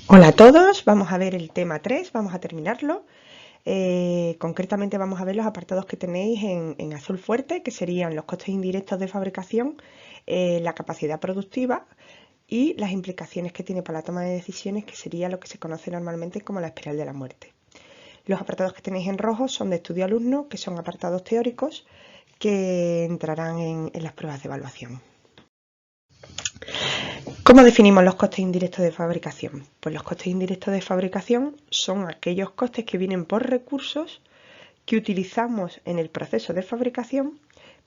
Hola a todos, vamos a ver el tema 3, vamos a terminarlo. Concretamente vamos a ver los apartados que tenéis en azul fuerte, que serían los costes indirectos de fabricación, la capacidad productiva y las implicaciones que tiene para la toma de decisiones, que sería lo que se conoce normalmente como la espiral de la muerte. Los apartados que tenéis en rojo son de estudio alumno, que son apartados teóricos que entrarán en las pruebas de evaluación. ¿Cómo definimos los costes indirectos de fabricación? Pues los costes indirectos de fabricación son aquellos costes que vienen por recursos que utilizamos en el proceso de fabricación,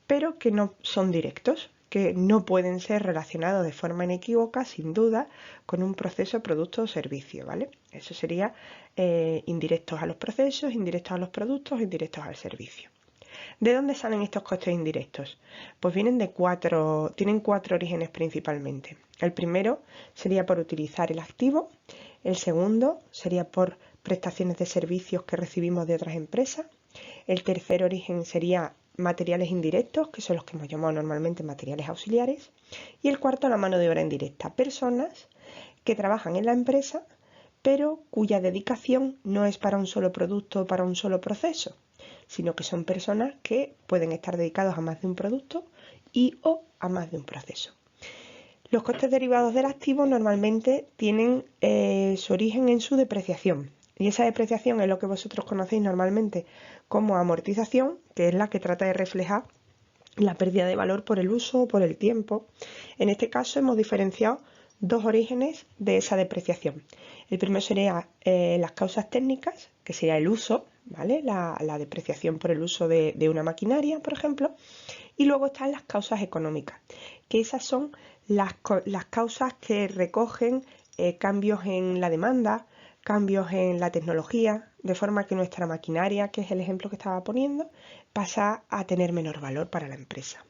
pero que no son directos, que no pueden ser relacionados de forma inequívoca, sin duda, con un proceso, producto o servicio, ¿vale? Eso sería indirectos a los procesos, indirectos a los productos, indirectos al servicio. ¿De dónde salen estos costes indirectos? Pues tienen cuatro orígenes principalmente. El primero sería por utilizar el activo, el segundo sería por prestaciones de servicios que recibimos de otras empresas, el tercer origen sería materiales indirectos, que son los que hemos llamado normalmente materiales auxiliares, y el cuarto la mano de obra indirecta, personas que trabajan en la empresa pero cuya dedicación no es para un solo producto o para un solo proceso, sino que son personas que pueden estar dedicados a más de un producto o a más de un proceso. Los costes derivados del activo normalmente tienen su origen en su depreciación, y esa depreciación es lo que vosotros conocéis normalmente como amortización, que es la que trata de reflejar la pérdida de valor por el uso o por el tiempo. En este caso hemos diferenciado dos orígenes de esa depreciación. El primero sería las causas técnicas, que sería el uso, ¿vale? La depreciación por el uso de una maquinaria, por ejemplo. Y luego están las causas económicas, que esas son las causas que recogen cambios en la demanda, cambios en la tecnología, de forma que nuestra maquinaria, que es el ejemplo que estaba poniendo, pasa a tener menor valor para la empresa.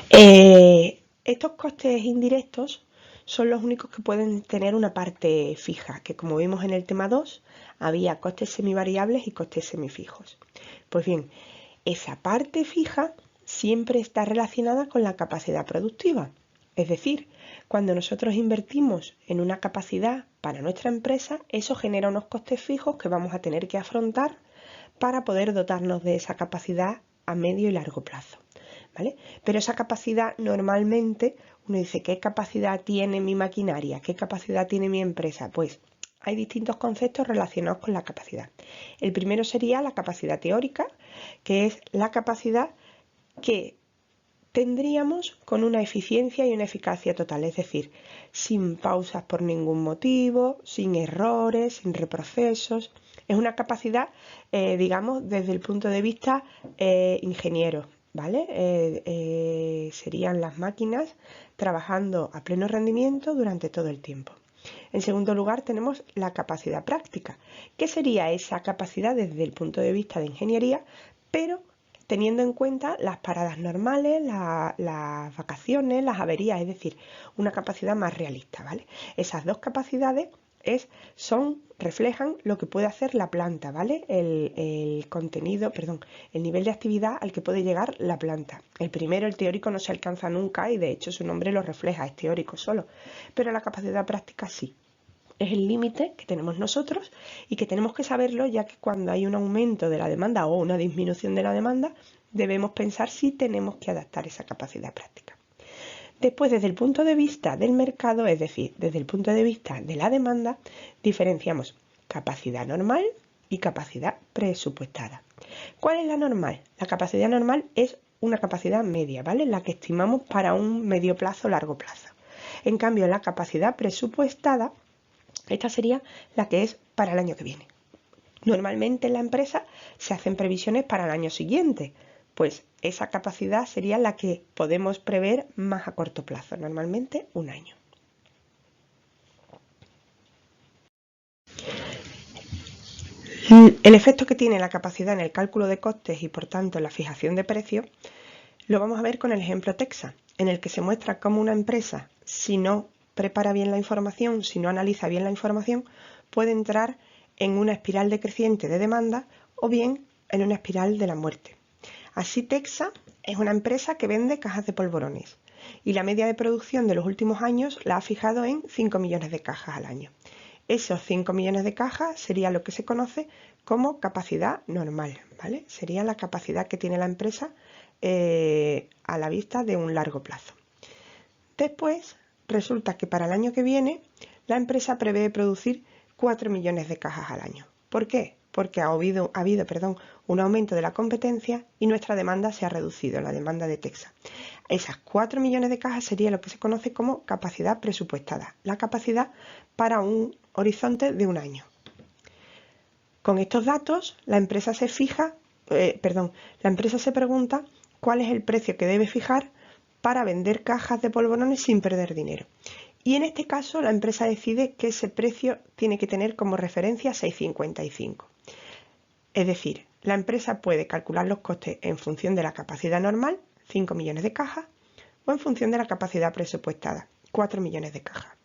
Estos costes indirectos son los únicos que pueden tener una parte fija, que como vimos en el tema 2, había costes semivariables y costes semifijos. Pues bien, esa parte fija siempre está relacionada con la capacidad productiva. Es decir, cuando nosotros invertimos en una capacidad para nuestra empresa, eso genera unos costes fijos que vamos a tener que afrontar para poder dotarnos de esa capacidad a medio y largo plazo, ¿vale? Pero esa capacidad normalmente uno dice, ¿qué capacidad tiene mi maquinaria? ¿Qué capacidad tiene mi empresa? Pues hay distintos conceptos relacionados con la capacidad. El primero sería la capacidad teórica, que es la capacidad que tendríamos con una eficiencia y una eficacia total, es decir, sin pausas por ningún motivo, sin errores, sin reprocesos. Es una capacidad, digamos, desde el punto de vista ingeniero, ¿vale? Serían las máquinas trabajando a pleno rendimiento durante todo el tiempo. En segundo lugar, tenemos la capacidad práctica, que sería esa capacidad desde el punto de vista de ingeniería, pero teniendo en cuenta las paradas normales, las vacaciones, las averías, es decir, una capacidad más realista, ¿vale? Esas dos capacidades reflejan lo que puede hacer la planta, ¿vale? El nivel de actividad al que puede llegar la planta. El primero, el teórico, no se alcanza nunca y de hecho su nombre lo refleja, es teórico solo, pero la capacidad práctica sí. Es el límite que tenemos nosotros y que tenemos que saberlo, ya que cuando hay un aumento de la demanda o una disminución de la demanda, debemos pensar si tenemos que adaptar esa capacidad práctica. Después, desde el punto de vista del mercado, es decir, desde el punto de vista de la demanda, diferenciamos capacidad normal y capacidad presupuestada. ¿Cuál es la normal? La capacidad normal es una capacidad media, ¿vale? La que estimamos para un medio plazo o largo plazo. En cambio, la capacidad presupuestada, esta sería la que es para el año que viene. Normalmente en la empresa se hacen previsiones para el año siguiente, pues esa capacidad sería la que podemos prever más a corto plazo, normalmente un año. El efecto que tiene la capacidad en el cálculo de costes y por tanto en la fijación de precios lo vamos a ver con el ejemplo Texa, en el que se muestra cómo una empresa, si no prepara bien la información, si no analiza bien la información, puede entrar en una espiral decreciente de demanda o bien en una espiral de la muerte. Así Texa es una empresa que vende cajas de polvorones. y la media de producción de los últimos años la ha fijado en 5 millones de cajas al año. Esos 5 millones de cajas sería lo que se conoce como capacidad normal, ¿vale? Sería la capacidad que tiene la empresa a la vista de un largo plazo. Después, resulta que para el año que viene la empresa prevé producir 4 millones de cajas al año. ¿Por qué? Porque ha habido un aumento de la competencia y nuestra demanda se ha reducido, la demanda de Texas. Esas 4 millones de cajas sería lo que se conoce como capacidad presupuestada, la capacidad para un horizonte de un año. Con estos datos, la empresa se pregunta cuál es el precio que debe fijar para vender cajas de polvorones sin perder dinero. Y en este caso, la empresa decide que ese precio tiene que tener como referencia 6,55. Es decir, la empresa puede calcular los costes en función de la capacidad normal, 5 millones de cajas, o en función de la capacidad presupuestada, 4 millones de cajas.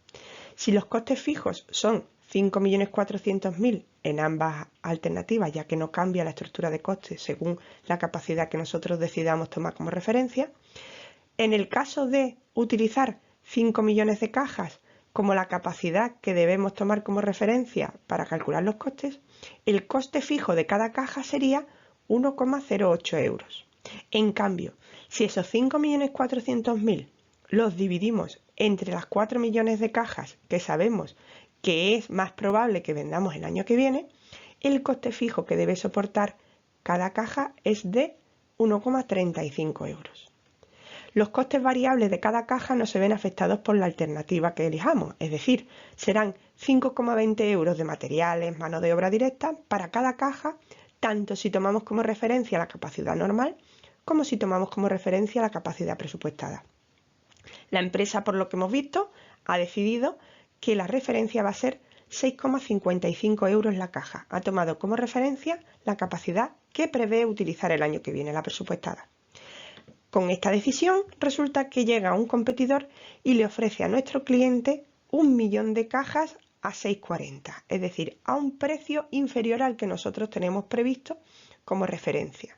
Si los costes fijos son 5.400.000 en ambas alternativas, ya que no cambia la estructura de costes según la capacidad que nosotros decidamos tomar como referencia, en el caso de utilizar 5 millones de cajas como la capacidad que debemos tomar como referencia para calcular los costes, el coste fijo de cada caja sería 1,08 euros. En cambio, si esos 5.400.000 los dividimos entre las 4 millones de cajas que sabemos que es más probable que vendamos el año que viene, el coste fijo que debe soportar cada caja es de 1,35 euros. Los costes variables de cada caja no se ven afectados por la alternativa que elijamos, es decir, serán 5,20 euros de materiales, mano de obra directa para cada caja, tanto si tomamos como referencia la capacidad normal como si tomamos como referencia la capacidad presupuestada. La empresa, por lo que hemos visto, ha decidido que la referencia va a ser 6,55 euros la caja. Ha tomado como referencia la capacidad que prevé utilizar el año que viene, la presupuestada. Con esta decisión resulta que llega un competidor y le ofrece a nuestro cliente 1 millón de cajas a 6,40, es decir, a un precio inferior al que nosotros tenemos previsto como referencia.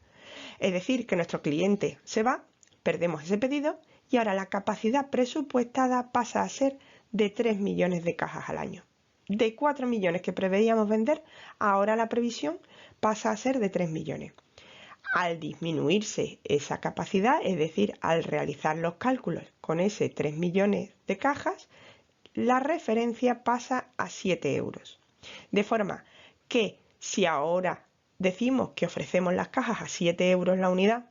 Es decir, que nuestro cliente se va, perdemos ese pedido y ahora la capacidad presupuestada pasa a ser de 3 millones de cajas al año. De 4 millones que preveíamos vender, ahora la previsión pasa a ser de 3 millones. Al disminuirse esa capacidad, es decir, al realizar los cálculos con ese 3 millones de cajas, la referencia pasa a 7 euros. De forma que si ahora decimos que ofrecemos las cajas a 7 euros la unidad,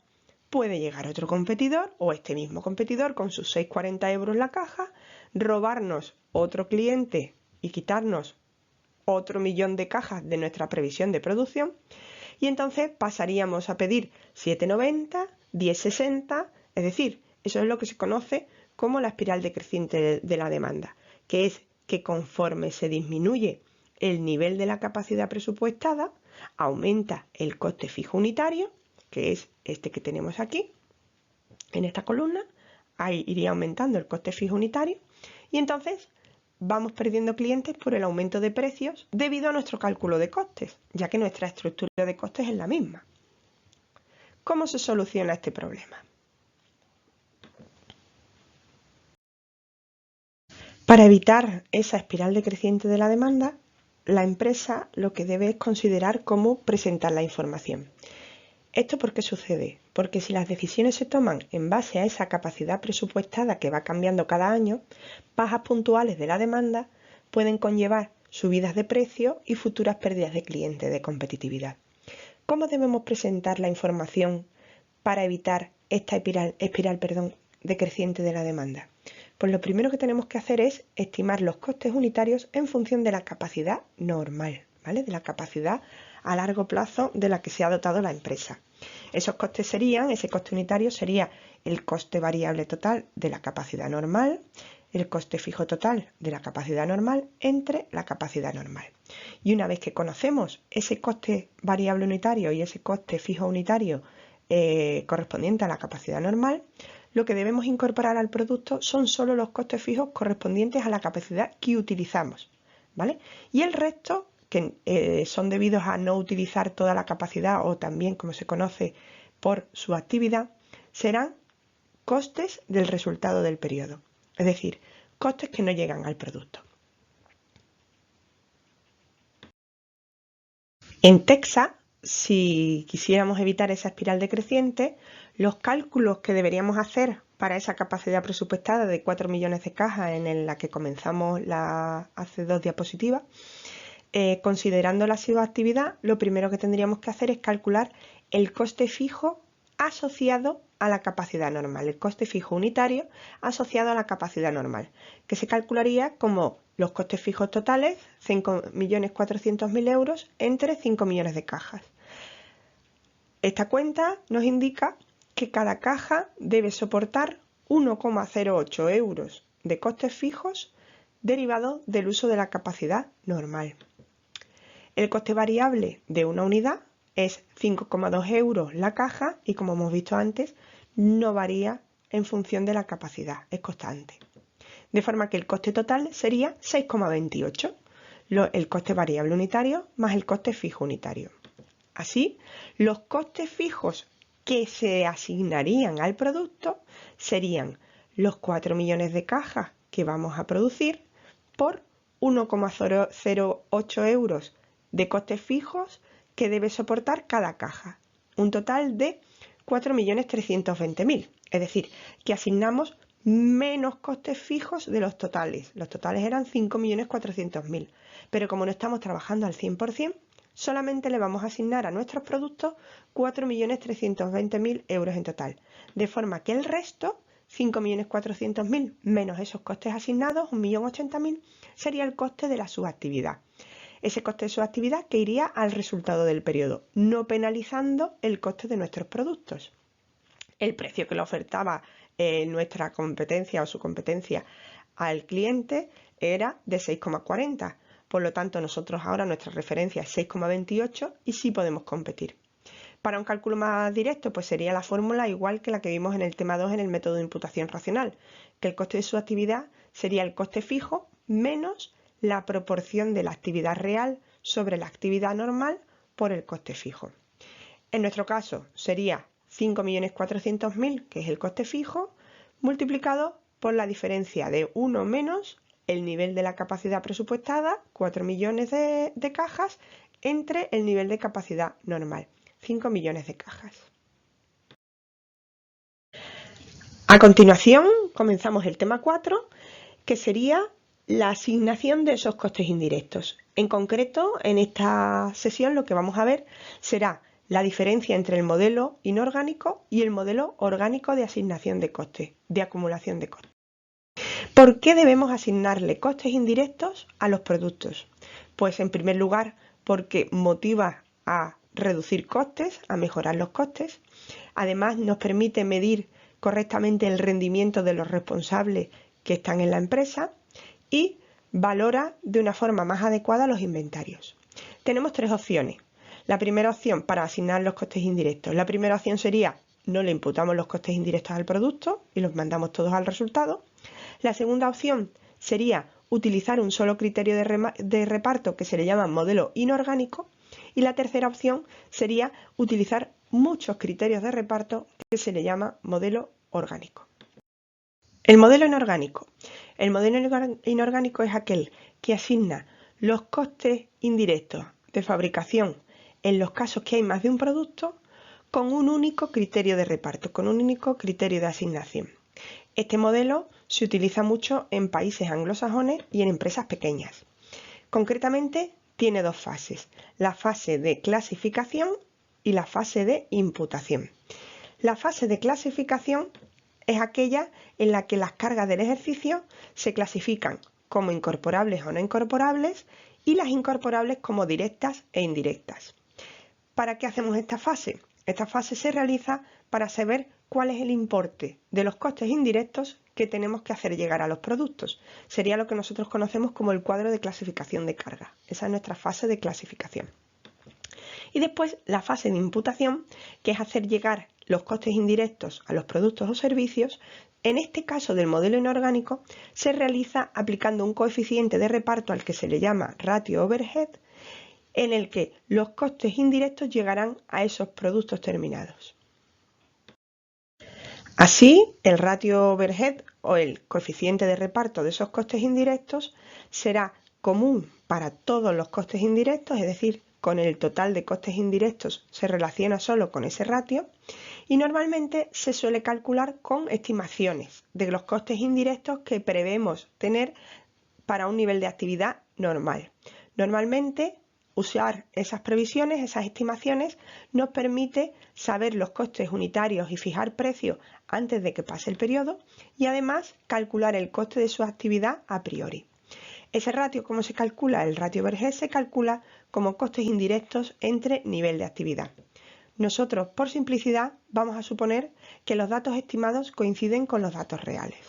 puede llegar otro competidor o este mismo competidor con sus 6,40 euros la caja, robarnos otro cliente y quitarnos otro millón de cajas de nuestra previsión de producción. Y entonces pasaríamos a pedir 7,90, 10,60, es decir, eso es lo que se conoce como la espiral decreciente de la demanda, que es que conforme se disminuye el nivel de la capacidad presupuestada, aumenta el coste fijo unitario, que es este que tenemos aquí, en esta columna, ahí iría aumentando el coste fijo unitario, y entonces vamos perdiendo clientes por el aumento de precios debido a nuestro cálculo de costes, ya que nuestra estructura de costes es la misma. ¿Cómo se soluciona este problema? Para evitar esa espiral decreciente de la demanda, la empresa lo que debe es considerar cómo presentar la información. ¿Esto por qué sucede? Porque si las decisiones se toman en base a esa capacidad presupuestada que va cambiando cada año, bajas puntuales de la demanda pueden conllevar subidas de precio y futuras pérdidas de clientes de competitividad. ¿Cómo debemos presentar la información para evitar esta espiral decreciente de la demanda? Pues lo primero que tenemos que hacer es estimar los costes unitarios en función de la capacidad normal, ¿vale? De la capacidad a largo plazo de la que se ha dotado la empresa. Ese coste unitario sería el coste variable total de la capacidad normal, el coste fijo total de la capacidad normal entre la capacidad normal. Y una vez que conocemos ese coste variable unitario y ese coste fijo unitario correspondiente a la capacidad normal, lo que debemos incorporar al producto son solo los costes fijos correspondientes a la capacidad que utilizamos, ¿vale? Y el resto, que son debidos a no utilizar toda la capacidad o también, como se conoce, por su actividad, serán costes del resultado del periodo, es decir, costes que no llegan al producto. En Texa, si quisiéramos evitar esa espiral decreciente, los cálculos que deberíamos hacer para esa capacidad presupuestada de 4 millones de cajas en la que comenzamos hace 2 diapositivas, considerando la actividad, lo primero que tendríamos que hacer es calcular el coste fijo asociado a la capacidad normal, el coste fijo unitario asociado a la capacidad normal, que se calcularía como los costes fijos totales, 5.400.000 euros entre 5 millones de cajas. Esta cuenta nos indica que cada caja debe soportar 1,08 euros de costes fijos derivados del uso de la capacidad normal. El coste variable de una unidad es 5,2 euros la caja y, como hemos visto antes, no varía en función de la capacidad, es constante. De forma que el coste total sería 6,28, el coste variable unitario más el coste fijo unitario. Así, los costes fijos que se asignarían al producto serían los 4 millones de cajas que vamos a producir por 1,08 euros de costes fijos que debe soportar cada caja, un total de 4.320.000, es decir, que asignamos menos costes fijos de los totales. Los totales eran 5.400.000, pero como no estamos trabajando al 100%, solamente le vamos a asignar a nuestros productos 4.320.000 euros en total, de forma que el resto, 5.400.000 menos esos costes asignados, 1.080.000, sería el coste de la subactividad. Ese coste de subactividad que iría al resultado del periodo, no penalizando el coste de nuestros productos. El precio que le ofertaba nuestra competencia o su competencia al cliente era de 6,40. Por lo tanto, nosotros ahora nuestra referencia es 6,28 y sí podemos competir. Para un cálculo más directo, pues sería la fórmula igual que la que vimos en el tema 2 en el método de imputación racional, que el coste de su actividad sería el coste fijo menos la proporción de la actividad real sobre la actividad normal por el coste fijo. En nuestro caso sería 5.400.000, que es el coste fijo, multiplicado por la diferencia de 1 menos el nivel de la capacidad presupuestada, 4 millones de cajas, entre el nivel de capacidad normal, 5 millones de cajas. A continuación, comenzamos el tema 4, que sería la asignación de esos costes indirectos. En concreto, en esta sesión lo que vamos a ver será la diferencia entre el modelo inorgánico y el modelo orgánico de asignación de costes, de acumulación de costes. ¿Por qué debemos asignarle costes indirectos a los productos? Pues en primer lugar, porque motiva a reducir costes, a mejorar los costes. Además, nos permite medir correctamente el rendimiento de los responsables que están en la empresa y valora de una forma más adecuada los inventarios. Tenemos 3 opciones. La primera opción para asignar los costes indirectos. La primera opción sería no le imputamos los costes indirectos al producto y los mandamos todos al resultado. La segunda opción sería utilizar un solo criterio de reparto que se le llama modelo inorgánico. Y la tercera opción sería utilizar muchos criterios de reparto que se le llama modelo orgánico. El modelo inorgánico. El modelo inorgánico es aquel que asigna los costes indirectos de fabricación en los casos que hay más de un producto con un único criterio de reparto, con un único criterio de asignación. Este modelo se utiliza mucho en países anglosajones y en empresas pequeñas. Concretamente, tiene 2 fases, la fase de clasificación y la fase de imputación. La fase de clasificación es aquella en la que las cargas del ejercicio se clasifican como incorporables o no incorporables y las incorporables como directas e indirectas. ¿Para qué hacemos esta fase? Esta fase se realiza para saber cuál es el importe de los costes indirectos que tenemos que hacer llegar a los productos. Sería lo que nosotros conocemos como el cuadro de clasificación de carga. Esa es nuestra fase de clasificación. Y después la fase de imputación, que es hacer llegar los costes indirectos a los productos o servicios. En este caso del modelo inorgánico se realiza aplicando un coeficiente de reparto al que se le llama ratio overhead, en el que los costes indirectos llegarán a esos productos terminados. Así, el ratio overhead o el coeficiente de reparto de esos costes indirectos será común para todos los costes indirectos, es decir, con el total de costes indirectos se relaciona solo con ese ratio, y normalmente se suele calcular con estimaciones de los costes indirectos que prevemos tener para un nivel de actividad normal. Normalmente, usar esas previsiones, esas estimaciones, nos permite saber los costes unitarios y fijar precios antes de que pase el periodo y además calcular el coste de su actividad a priori. Ese ratio, ¿cómo se calcula? El ratio overhead se calcula como costes indirectos entre nivel de actividad. Nosotros, por simplicidad, vamos a suponer que los datos estimados coinciden con los datos reales.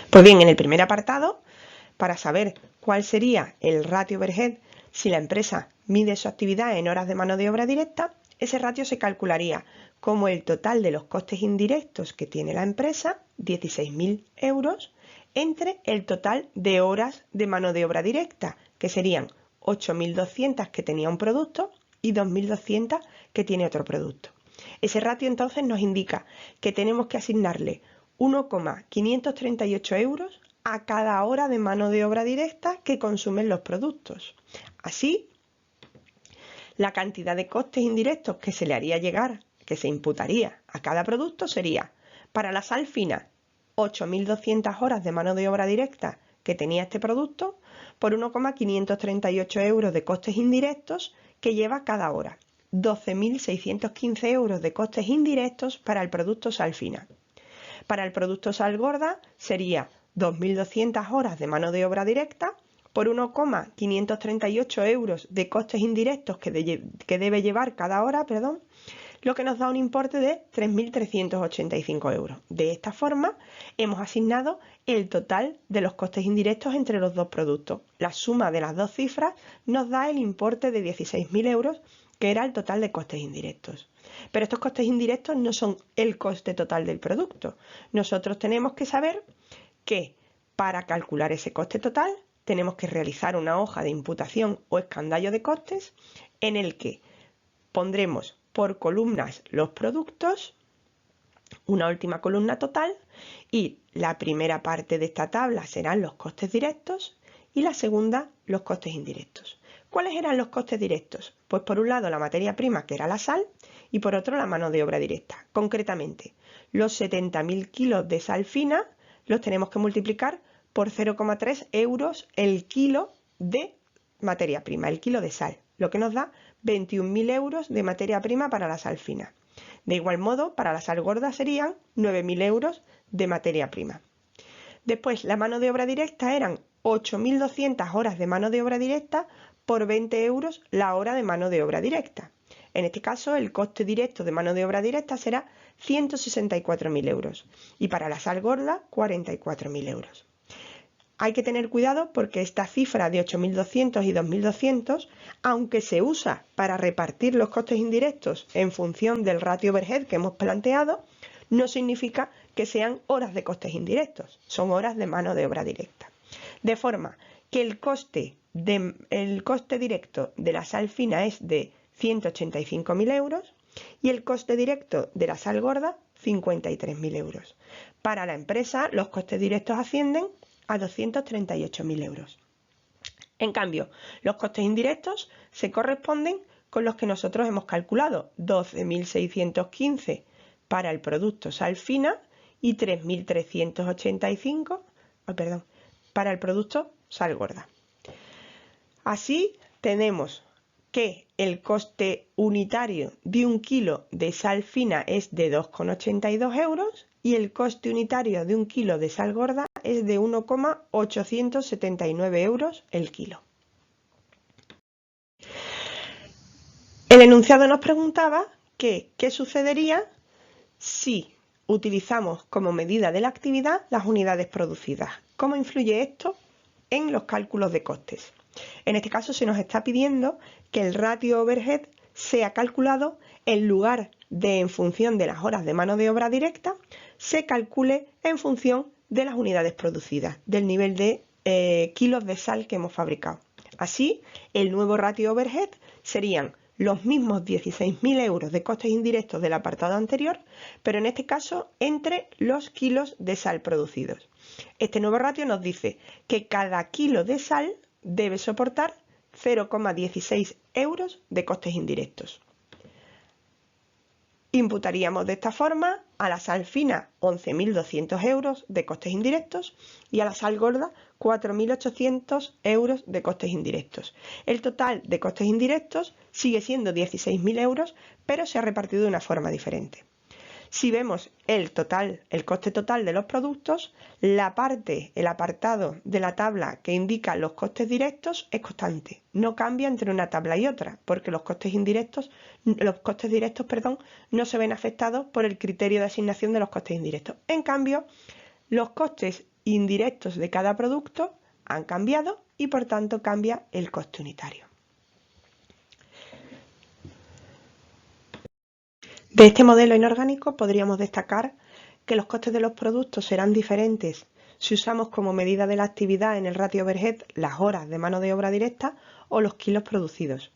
Pues bien, en el primer apartado, para saber cuál sería el ratio overhead si la empresa mide su actividad en horas de mano de obra directa, ese ratio se calcularía como el total de los costes indirectos que tiene la empresa, 16.000 euros, entre el total de horas de mano de obra directa, que serían 8.200 que tenía un producto y 2.200 que tiene otro producto. Ese ratio entonces nos indica que tenemos que asignarle 1,538 euros a cada hora de mano de obra directa que consumen los productos. Así, la cantidad de costes indirectos que se le haría llegar, que se imputaría a cada producto sería, para la sal fina, 8.200 horas de mano de obra directa que tenía este producto por 1,538 euros de costes indirectos que lleva cada hora. 12.615 euros de costes indirectos para el producto sal fina. Para el producto sal gorda sería 2.200 horas de mano de obra directa por 1,538 euros de costes indirectos que debe llevar cada hora, lo que nos da un importe de 3.385 euros. De esta forma, hemos asignado el total de los costes indirectos entre los dos productos. La suma de las dos cifras nos da el importe de 16.000 euros, que era el total de costes indirectos. Pero estos costes indirectos no son el coste total del producto. Nosotros tenemos que saber que para calcular ese coste total tenemos que realizar una hoja de imputación o escandallo de costes en el que pondremos por columnas los productos, una última columna total, y la primera parte de esta tabla serán los costes directos y la segunda los costes indirectos. ¿Cuáles eran los costes directos? Pues por un lado la materia prima, que era la sal, y por otro la mano de obra directa. Concretamente, los 70.000 kilos de sal fina los tenemos que multiplicar por 0,3 euros el kilo de materia prima, el kilo de sal, lo que nos da 21.000 euros de materia prima para la sal fina. De igual modo, para la sal gorda serían 9.000 euros de materia prima. Después, la mano de obra directa eran 8.200 horas de mano de obra directa por 20 euros la hora de mano de obra directa. En este caso, el coste directo de mano de obra directa será 164.000 euros y para la sal gorda 44.000 euros. Hay que tener cuidado porque esta cifra de 8.200 y 2.200, aunque se usa para repartir los costes indirectos en función del ratio overhead que hemos planteado, no significa que sean horas de costes indirectos, son horas de mano de obra directa. De forma que el coste directo de la sal fina es de 185.000 euros y el coste directo de la sal gorda 53.000 euros. Para la empresa los costes directos ascienden a 238.000 euros. En cambio, los costes indirectos se corresponden con los que nosotros hemos calculado, 12.615 para el producto sal fina y 3.385 para el producto sal gorda. Así tenemos que el coste unitario de 1 kilo de sal fina es de 2,82 euros y el coste unitario de 1 kilo de sal gorda es de 1,879 euros el kilo. El enunciado nos preguntaba qué sucedería si utilizamos como medida de la actividad las unidades producidas. ¿Cómo influye esto en los cálculos de costes? En este caso se nos está pidiendo que el ratio overhead sea calculado en lugar de en función de las horas de mano de obra directa, se calcule en función de las unidades producidas, del nivel de kilos de sal que hemos fabricado. Así, el nuevo ratio overhead serían los mismos 16.000 euros de costes indirectos del apartado anterior, pero en este caso entre los kilos de sal producidos. Este nuevo ratio nos dice que cada kilo de sal debe soportar 0,16 euros de costes indirectos. Imputaríamos de esta forma a la sal fina 11.200 euros de costes indirectos y a la sal gorda 4.800 euros de costes indirectos. El total de costes indirectos sigue siendo 16.000 euros, pero se ha repartido de una forma diferente. Si vemos el coste total de los productos, el apartado de la tabla que indica los costes directos es constante. No cambia entre una tabla y otra, porque los costes directos, no se ven afectados por el criterio de asignación de los costes indirectos. En cambio, los costes indirectos de cada producto han cambiado y por tanto cambia el coste unitario. De este modelo inorgánico podríamos destacar que los costes de los productos serán diferentes si usamos como medida de la actividad en el ratio overhead las horas de mano de obra directa o los kilos producidos.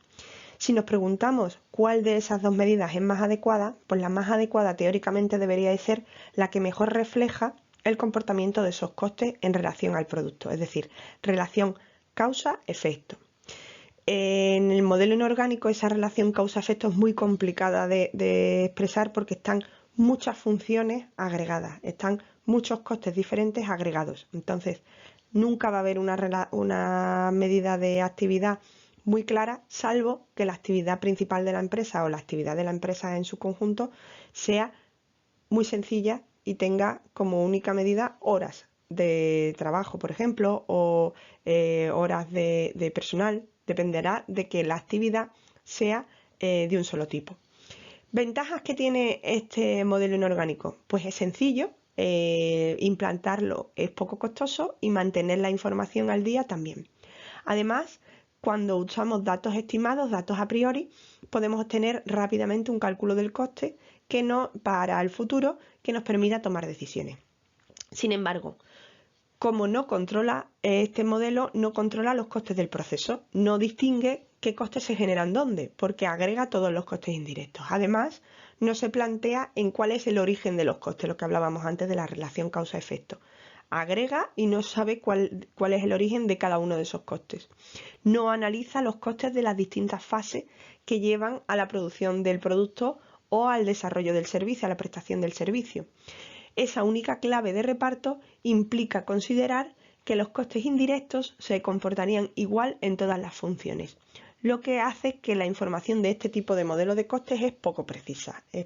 Si nos preguntamos cuál de esas dos medidas es más adecuada, pues la más adecuada teóricamente debería de ser la que mejor refleja el comportamiento de esos costes en relación al producto, es decir, relación causa-efecto. En el modelo inorgánico esa relación causa-efecto es muy complicada de expresar porque están muchas funciones agregadas, están muchos costes diferentes agregados. Entonces, nunca va a haber una medida de actividad muy clara, salvo que la actividad principal de la empresa o la actividad de la empresa en su conjunto sea muy sencilla y tenga como única medida horas de trabajo, por ejemplo, o horas de personal. Dependerá de que la actividad sea de un solo tipo. ¿Ventajas que tiene este modelo inorgánico? Pues es sencillo, implantarlo es poco costoso y mantener la información al día también. Además, cuando usamos datos estimados, datos a priori, podemos obtener rápidamente un cálculo del coste para el futuro que nos permita tomar decisiones. Sin embargo, como este modelo no controla los costes del proceso, no distingue qué costes se generan dónde, porque agrega todos los costes indirectos. Además, no se plantea en cuál es el origen de los costes, lo que hablábamos antes de la relación causa-efecto. Agrega y no sabe cuál es el origen de cada uno de esos costes. No analiza los costes de las distintas fases que llevan a la producción del producto o al desarrollo del servicio, a la prestación del servicio. Esa única clave de reparto implica considerar que los costes indirectos se comportarían igual en todas las funciones, lo que hace que la información de este tipo de modelo de costes es poco precisa, es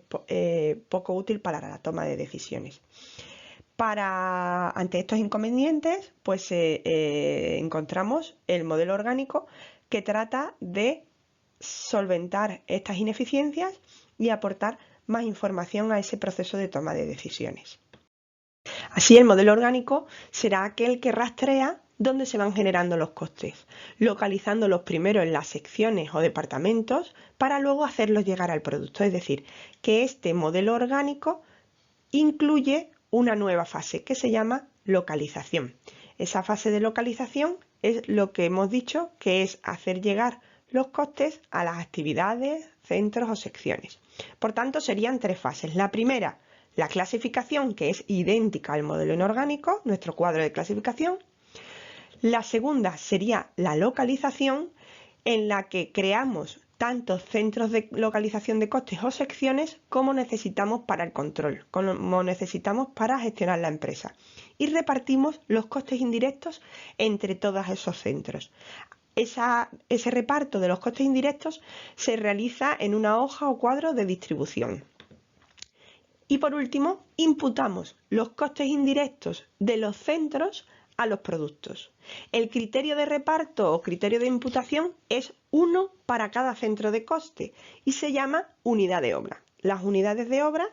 poco útil para la toma de decisiones. Ante estos inconvenientes, pues encontramos el modelo orgánico que trata de solventar estas ineficiencias y aportar más información a ese proceso de toma de decisiones. Así, el modelo orgánico será aquel que rastrea dónde se van generando los costes, localizándolos primero en las secciones o departamentos para luego hacerlos llegar al producto. Es decir, que este modelo orgánico incluye una nueva fase que se llama localización. Esa fase de localización es lo que hemos dicho que es hacer llegar los costes a las actividades, centros o secciones. Por tanto, serían 3 fases. La primera, la clasificación, que es idéntica al modelo inorgánico, nuestro cuadro de clasificación. La segunda sería la localización, en la que creamos tantos centros de localización de costes o secciones como necesitamos para el control, como necesitamos para gestionar la empresa. Y repartimos los costes indirectos entre todos esos centros. Ese reparto de los costes indirectos se realiza en una hoja o cuadro de distribución. Y por último, imputamos los costes indirectos de los centros a los productos. El criterio de reparto o criterio de imputación es uno para cada centro de coste y se llama unidad de obra. Las unidades de obra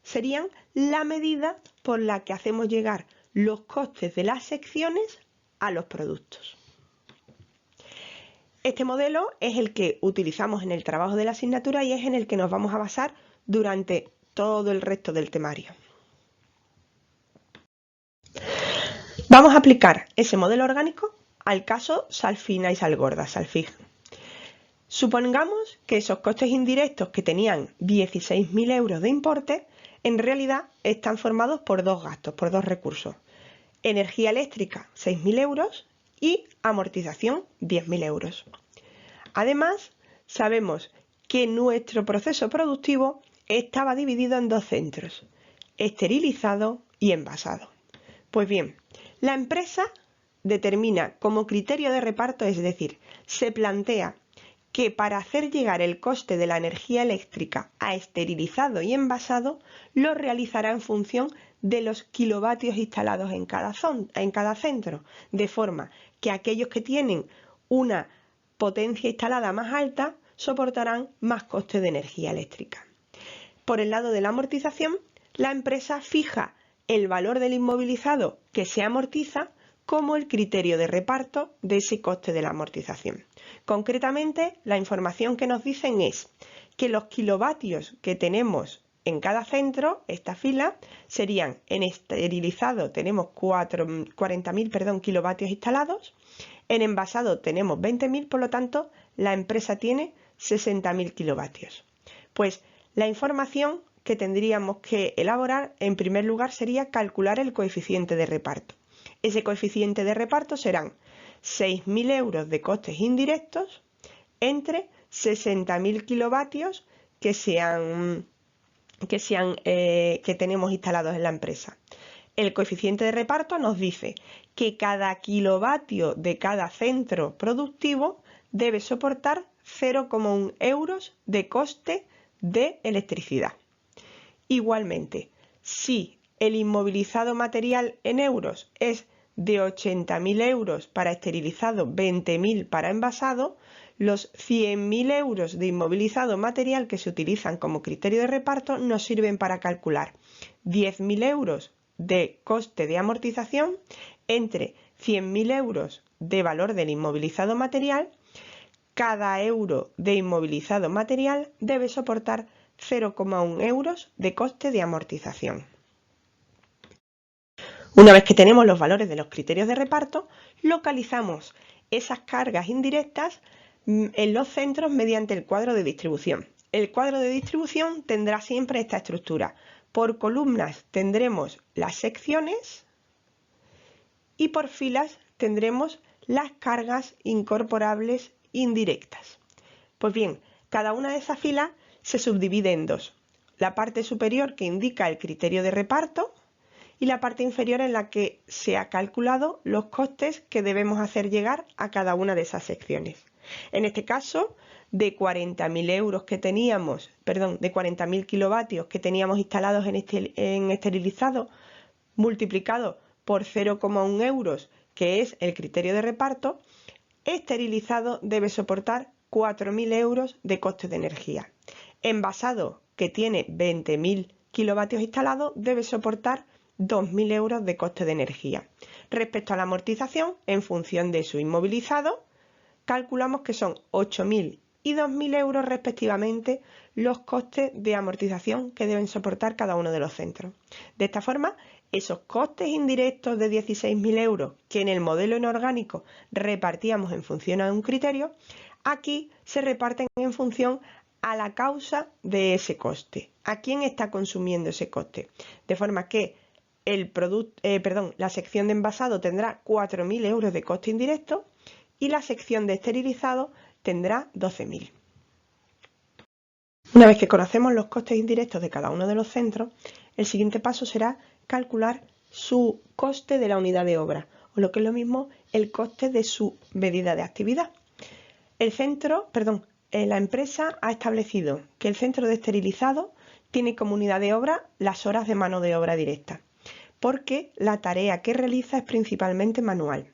serían la medida por la que hacemos llegar los costes de las secciones a los productos. Este modelo es el que utilizamos en el trabajo de la asignatura y es en el que nos vamos a basar durante todo el resto del temario. Vamos a aplicar ese modelo orgánico al caso sal fina y sal gorda, Salfig. Supongamos que esos costes indirectos que tenían 16.000 euros de importe, en realidad están formados por dos gastos, por dos recursos. Energía eléctrica, 6.000 euros y amortización, 10.000 euros. Además, sabemos que nuestro proceso productivo estaba dividido en dos centros, esterilizado y envasado. Pues bien, la empresa determina como criterio de reparto, es decir, se plantea que para hacer llegar el coste de la energía eléctrica a esterilizado y envasado lo realizará en función de los kilovatios instalados en cada centro, de forma que aquellos que tienen una potencia instalada más alta soportarán más coste de energía eléctrica. Por el lado de la amortización, la empresa fija el valor del inmovilizado que se amortiza como el criterio de reparto de ese coste de la amortización. Concretamente, la información que nos dicen es que los kilovatios que tenemos en cada centro, esta fila, serían en esterilizado tenemos 40.000 kilovatios instalados, en envasado tenemos 20.000, por lo tanto, la empresa tiene 60.000 kilovatios. Pues la información que tendríamos que elaborar, en primer lugar, sería calcular el coeficiente de reparto. Ese coeficiente de reparto serán 6.000 euros de costes indirectos entre 60.000 kilovatios que tenemos instalados en la empresa. El coeficiente de reparto nos dice que cada kilovatio de cada centro productivo debe soportar 0,1 euros de coste de electricidad. Igualmente, si el inmovilizado material en euros es de 80.000 euros para esterilizado, 20.000 para envasado, los 100.000 euros de inmovilizado material que se utilizan como criterio de reparto nos sirven para calcular 10.000 euros de coste de amortización entre 100.000 euros de valor del inmovilizado material. Cada euro de inmovilizado material debe soportar 0,1 euros de coste de amortización. Una vez que tenemos los valores de los criterios de reparto, localizamos esas cargas indirectas en los centros mediante el cuadro de distribución. El cuadro de distribución tendrá siempre esta estructura. Por columnas tendremos las secciones y por filas tendremos las cargas incorporables indirectas. Pues bien, cada una de esas filas se subdivide en dos. La parte superior que indica el criterio de reparto y la parte inferior en la que se ha calculado los costes que debemos hacer llegar a cada una de esas secciones. En este caso, de 40.000 euros que teníamos, de 40.000 kilovatios que teníamos instalados en esterilizado, multiplicado por 0,1 euros, que es el criterio de reparto, esterilizado debe soportar 4.000 euros de coste de energía. Envasado, que tiene 20.000 kilovatios instalados, debe soportar 2.000 euros de coste de energía. Respecto a la amortización, en función de su inmovilizado, calculamos que son 8.000 y 2.000 euros respectivamente los costes de amortización que deben soportar cada uno de los centros. De esta forma, esos costes indirectos de 16.000 euros que en el modelo inorgánico repartíamos en función a un criterio, aquí se reparten en función a la causa de ese coste. ¿A quién está consumiendo ese coste? De forma que la sección de envasado tendrá 4.000 euros de coste indirecto y la sección de esterilizado tendrá 12.000. Una vez que conocemos los costes indirectos de cada uno de los centros, el siguiente paso será calcular su coste de la unidad de obra, o lo que es lo mismo, el coste de su medida de actividad. La empresa ha establecido que el centro de esterilizado tiene como unidad de obra las horas de mano de obra directa, porque la tarea que realiza es principalmente manual.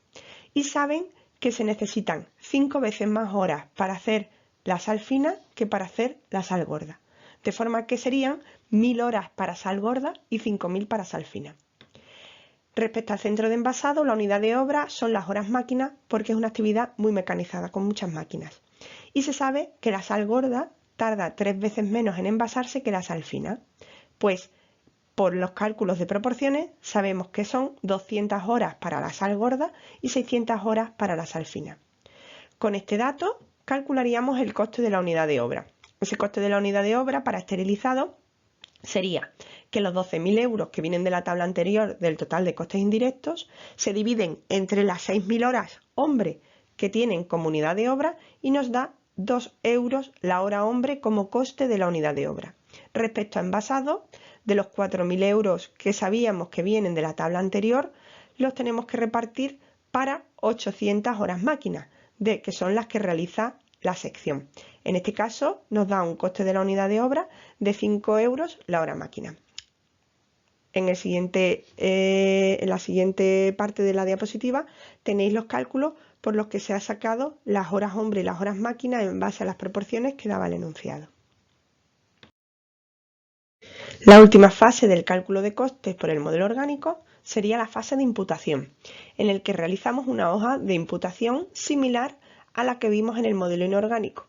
Y saben que se necesitan 5 veces más horas para hacer la sal fina que para hacer la sal gorda. De forma que serían 1.000 horas para sal gorda y 5.000 para sal fina. Respecto al centro de envasado, la unidad de obra son las horas máquinas porque es una actividad muy mecanizada, con muchas máquinas. Y se sabe que la sal gorda tarda 3 veces menos en envasarse que la sal fina. Pues por los cálculos de proporciones sabemos que son 200 horas para la sal gorda y 600 horas para la sal fina. Con este dato calcularíamos el coste de la unidad de obra. Ese coste de la unidad de obra para esterilizado sería que los 12.000 euros que vienen de la tabla anterior del total de costes indirectos se dividen entre las 6.000 horas hombre que tienen como unidad de obra y nos da 2 euros la hora hombre como coste de la unidad de obra. Respecto a envasado, de los 4.000 euros que sabíamos que vienen de la tabla anterior, los tenemos que repartir para 800 horas máquinas, que son las que realiza la sección. En este caso nos da un coste de la unidad de obra de 5 euros la hora máquina. En la siguiente parte de la diapositiva tenéis los cálculos por los que se ha sacado las horas hombre y las horas máquina en base a las proporciones que daba el enunciado. La última fase del cálculo de costes por el modelo orgánico sería la fase de imputación, en el que realizamos una hoja de imputación similar a la que vimos en el modelo inorgánico,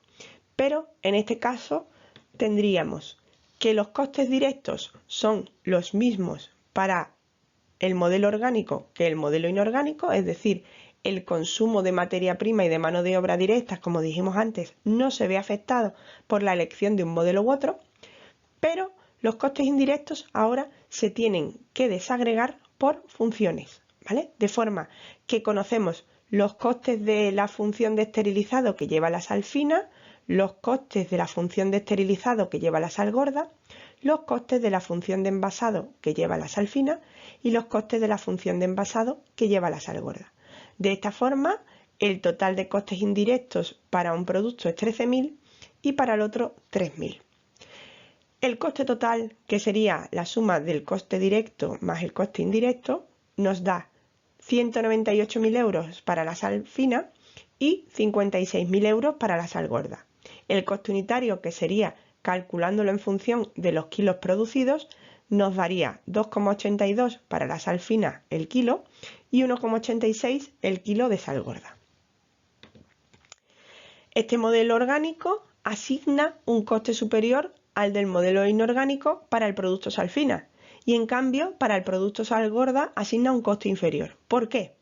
pero en este caso tendríamos que los costes directos son los mismos para el modelo orgánico que el modelo inorgánico, es decir, el consumo de materia prima y de mano de obra directas, como dijimos antes, no se ve afectado por la elección de un modelo u otro, pero los costes indirectos ahora se tienen que desagregar por funciones, ¿vale? De forma que conocemos los costes de la función de esterilizado que lleva la sal fina, los costes de la función de esterilizado que lleva la sal gorda, los costes de la función de envasado que lleva la sal fina y los costes de la función de envasado que lleva la sal gorda. De esta forma, el total de costes indirectos para un producto es 13.000 y para el otro 3.000. El coste total, que sería la suma del coste directo más el coste indirecto, nos da 198.000 euros para la sal fina y 56.000 euros para la sal gorda. El coste unitario, que sería calculándolo en función de los kilos producidos, nos daría 2,82 para la sal fina el kilo y 1,86 el kilo de sal gorda. Este modelo orgánico asigna un coste superior al del modelo inorgánico para el producto sal fina y en cambio para el producto sal gorda asigna un coste inferior. ¿Por qué?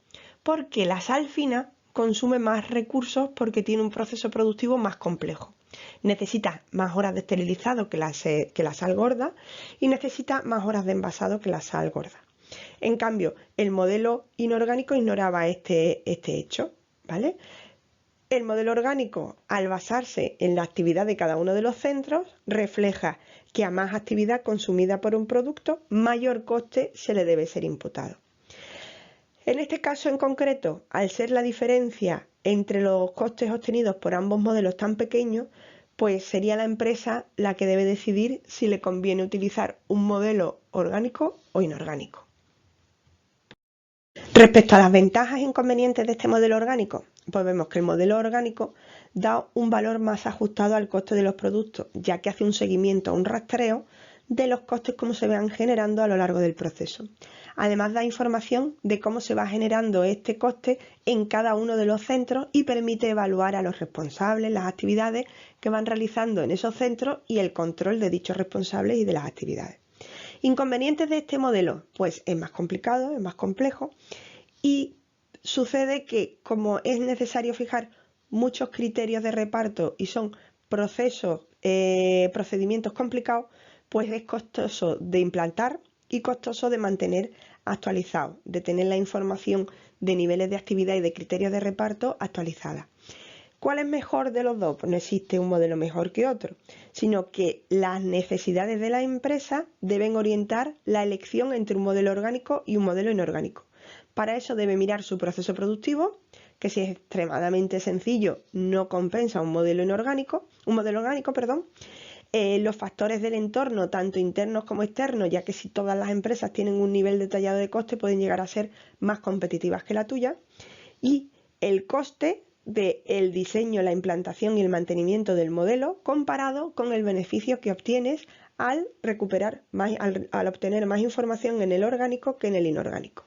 Porque la sal fina consume más recursos porque tiene un proceso productivo más complejo. Necesita más horas de esterilizado que la sal gorda y necesita más horas de envasado que la sal gorda. En cambio, el modelo inorgánico ignoraba este hecho, ¿vale? El modelo orgánico, al basarse en la actividad de cada uno de los centros, refleja que a más actividad consumida por un producto, mayor coste se le debe ser imputado. En este caso en concreto, al ser la diferencia entre los costes obtenidos por ambos modelos tan pequeños, pues sería la empresa la que debe decidir si le conviene utilizar un modelo orgánico o inorgánico. Respecto a las ventajas e inconvenientes de este modelo orgánico, pues vemos que el modelo orgánico da un valor más ajustado al coste de los productos, ya que hace un seguimiento, un rastreo de los costes como se van generando a lo largo del proceso. Además da información de cómo se va generando este coste en cada uno de los centros y permite evaluar a los responsables, las actividades que van realizando en esos centros y el control de dichos responsables y de las actividades. Inconvenientes de este modelo, pues es más complicado, es más complejo y sucede que como es necesario fijar muchos criterios de reparto y son procesos procedimientos complicados, pues es costoso de implantar y costoso de mantener actualizado, de tener la información de niveles de actividad y de criterios de reparto actualizada. ¿Cuál es mejor de los dos? Pues no existe un modelo mejor que otro, sino que las necesidades de la empresa deben orientar la elección entre un modelo orgánico y un modelo inorgánico. Para eso debe mirar su proceso productivo, que si es extremadamente sencillo no compensa un modelo orgánico, los factores del entorno, tanto internos como externos, ya que si todas las empresas tienen un nivel detallado de coste pueden llegar a ser más competitivas que la tuya, y el coste del diseño, la implantación y el mantenimiento del modelo comparado con el beneficio que obtienes al obtener más información en el orgánico que en el inorgánico.